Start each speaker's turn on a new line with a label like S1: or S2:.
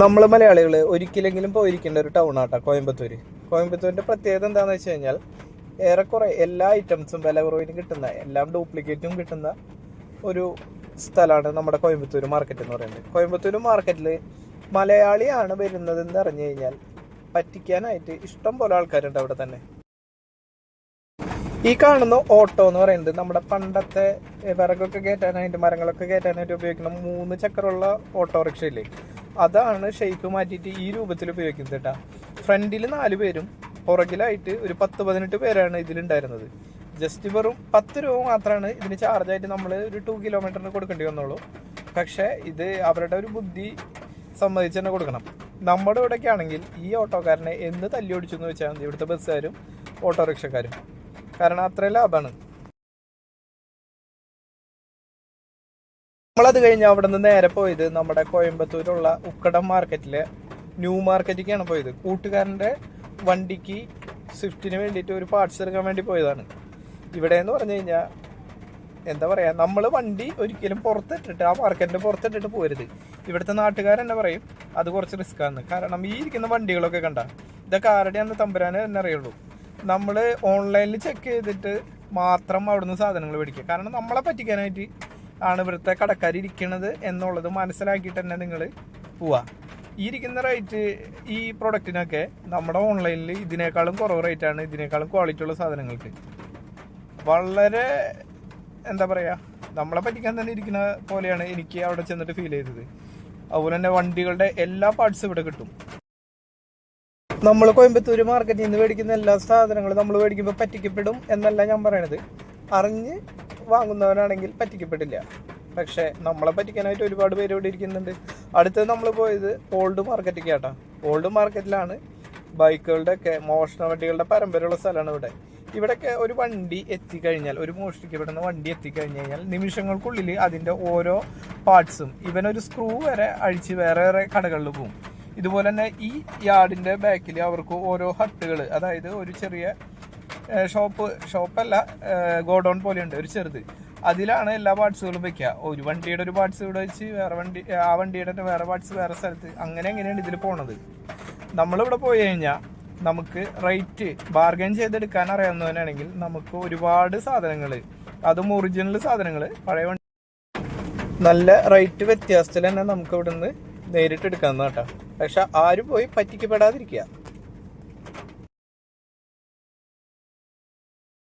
S1: നമ്മൾ മലയാളികൾ ഒരിക്കലെങ്കിലും പോയിരിക്കേണ്ട ഒരു ടൗൺ ആട്ടാ കോയമ്പത്തൂര്. കോയമ്പത്തൂരിൻ്റെ പ്രത്യേകത എന്താണെന്ന് വെച്ച് കഴിഞ്ഞാൽ ഏറെക്കുറെ എല്ലാ ഐറ്റംസും വില കുറവിന് കിട്ടുന്ന, എല്ലാം ഡ്യൂപ്ലിക്കേറ്റും കിട്ടുന്ന ഒരു സ്ഥലമാണ് നമ്മുടെ കോയമ്പത്തൂർ മാർക്കറ്റ് എന്ന് പറയുന്നത്. കോയമ്പത്തൂർ മാർക്കറ്റിൽ മലയാളിയാണ് വരുന്നതെന്ന് അറിഞ്ഞു കഴിഞ്ഞാൽ പറ്റിക്കാനായിട്ട് ഇഷ്ടം പോലെ ആൾക്കാരുണ്ട് അവിടെ തന്നെ. ഈ കാണുന്ന ഓട്ടോ എന്ന് പറയുന്നത് നമ്മുടെ പണ്ടത്തെ വിറകൊക്കെ കയറ്റാനായിട്ട്, മരങ്ങളൊക്കെ കയറ്റാനായിട്ട് ഉപയോഗിക്കുന്ന 3 ചക്രമുള്ള ഓട്ടോറിക്ഷയില്ലേ, അതാണ് ഷേപ്പ് മാറ്റിയിട്ട് ഈ രൂപത്തിൽ ഉപയോഗിക്കുന്നത് കേട്ടോ. ഫ്രണ്ടിൽ 4 പേരും പുറകിലായിട്ട് ഒരു 10-18 പേരാണ് ഇതിലുണ്ടായിരുന്നത്. ജസ്റ്റ് വെറും 10 രൂപ മാത്രമാണ് ഇതിന് ചാർജായിട്ട് നമ്മൾ ഒരു 2 കിലോമീറ്ററിന് കൊടുക്കേണ്ടി വന്നുള്ളൂ. പക്ഷേ ഇത് അവരുടെ ഒരു ബുദ്ധി സമ്മതിച്ച് തന്നെ കൊടുക്കണം. നമ്മുടെ ഇവിടെയൊക്കെ ആണെങ്കിൽ ഈ ഓട്ടോക്കാരനെ എന്ന് തല്ലി ഓടിച്ചു എന്ന് വെച്ചാൽ മതി ഇവിടുത്തെ ബസ്സുകാരും ഓട്ടോറിക്ഷക്കാരും. കാരണം അത്രയും ലാഭമാണ്. നമ്മളത് കഴിഞ്ഞ് അവിടെ നിന്ന് നേരെ പോയത് നമ്മുടെ കോയമ്പത്തൂരുള്ള ഉക്കടം മാർക്കറ്റിലെ ന്യൂ മാർക്കറ്റിലേക്കാണ് പോയത്. കൂട്ടുകാരൻ്റെ വണ്ടിക്ക് സ്വിഫ്റ്റിന് വേണ്ടിയിട്ട് ഒരു പാർട്സ് എടുക്കാൻ വേണ്ടി പോയതാണ്. ഇവിടെ എന്ന് പറഞ്ഞു കഴിഞ്ഞാൽ എന്താ പറയുക, നമ്മൾ വണ്ടി ഒരിക്കലും പുറത്തിട്ടിട്ട് ആ മാർക്കറ്റിൻ്റെ പുറത്തിട്ടിട്ട് പോരുത്. ഇവിടുത്തെ നാട്ടുകാരെന്നെ പറയും അത് കുറച്ച് റിസ്ക്കാണ്. കാരണം ഈ ഇരിക്കുന്ന വണ്ടികളൊക്കെ കണ്ട ഇതൊക്കെ ആരുടെയാണെന്ന് തമ്പുരാനെ തന്നെ അറിയുള്ളൂ. നമ്മൾ ഓൺലൈനിൽ ചെക്ക് ചെയ്തിട്ട് മാത്രം അവിടുന്ന് സാധനങ്ങൾ മേടിക്കുക. കാരണം നമ്മളെ പറ്റിക്കാനായിട്ട് ആണ് ഇവിടുത്തെ കടക്കാർ ഇരിക്കുന്നത് എന്നുള്ളത് മനസ്സിലാക്കിയിട്ട് തന്നെ നിങ്ങൾ പോവുക. ഈ ഇരിക്കുന്ന റേറ്റ് ഈ പ്രൊഡക്റ്റിനൊക്കെ നമ്മുടെ ഓൺലൈനിൽ ഇതിനേക്കാളും കുറവ് റേറ്റാണ് ഇതിനേക്കാളും ക്വാളിറ്റി ഉള്ള സാധനങ്ങൾക്ക്. വളരെ എന്താ പറയുക, നമ്മളെ പറ്റിക്കാൻ തന്നെ ഇരിക്കുന്ന പോലെയാണ് എനിക്ക് അവിടെ ചെന്നിട്ട് ഫീൽ ചെയ്തത്. അതുപോലെ തന്നെ വണ്ടികളുടെ എല്ലാ പാർട്സും ഇവിടെ കിട്ടും. നമ്മൾ കോയമ്പത്തൂർ മാർക്കറ്റിൽ നിന്ന് മേടിക്കുന്ന എല്ലാ സാധനങ്ങളും നമ്മൾ മേടിക്കുമ്പോൾ പറ്റിക്കപ്പെടും എന്നല്ല ഞാൻ പറയണത്. അറിഞ്ഞ് വാങ്ങുന്നവനാണെങ്കിൽ പറ്റിക്കപ്പെടില്ല. പക്ഷേ നമ്മളെ പറ്റിക്കാനായിട്ട് ഒരുപാട് പേര് ഇവിടെ ഇരിക്കുന്നുണ്ട്. അടുത്തത് നമ്മൾ പോയത് ഓൾഡ് മാർക്കറ്റിലേക്ക് കേട്ടോ. ഓൾഡ് മാർക്കറ്റിലാണ് ബൈക്കുകളുടെ ഒക്കെ മോഷണ വണ്ടികളുടെ പരമ്പരയുള്ള സ്ഥലമാണ് ഇവിടെ. ഇവിടെയൊക്കെ ഒരു വണ്ടി എത്തിക്കഴിഞ്ഞാൽ, ഒരു മോഷ്ടിക്കപ്പെടുന്ന വണ്ടി എത്തിക്കഴിഞ്ഞ് കഴിഞ്ഞാൽ നിമിഷങ്ങൾക്കുള്ളിൽ അതിൻ്റെ ഓരോ പാർട്സും ഇവനൊരു സ്ക്രൂ വരെ അഴിച്ച് വേറെ വേറെ കടകളിൽ പോകും. ഇതുപോലെ തന്നെ ഈ യാർഡിൻ്റെ ബാക്കിൽ അവർക്ക് ഓരോ ഹട്ടുകൾ, അതായത് ഒരു ചെറിയ ഷോപ്പല്ല ഗോഡൗൺ പോലെയുണ്ട് ഒരു ചെറുത്. അതിലാണ് എല്ലാ പാർട്സുകളും വെക്കുക. ഒരു വണ്ടിയുടെ ഒരു പാർട്സ് ഇവിടെ വെച്ച് വേറെ വണ്ടി, ആ വണ്ടിയുടെ വേറെ പാർട്സ് വേറെ സ്ഥലത്ത്, എങ്ങനെയാണ് ഇതിൽ പോണത്. നമ്മളിവിടെ പോയി കഴിഞ്ഞാൽ നമുക്ക് റേറ്റ് ബാർഗൈൻ ചെയ്തെടുക്കാൻ അറിയാവുന്നവനാണെങ്കിൽ നമുക്ക് ഒരുപാട് സാധനങ്ങൾ, അതും ഒറിജിനൽ സാധനങ്ങൾ, പഴയ വണ്ടി നല്ല റേറ്റ് വ്യത്യാസത്തിൽ തന്നെ നമുക്ക് ഇവിടുന്ന് നേരിട്ട് എടുക്കാവുന്ന കേട്ടോ. പക്ഷെ ആരും പോയി പറ്റിക്കപ്പെടാതിരിക്കുക.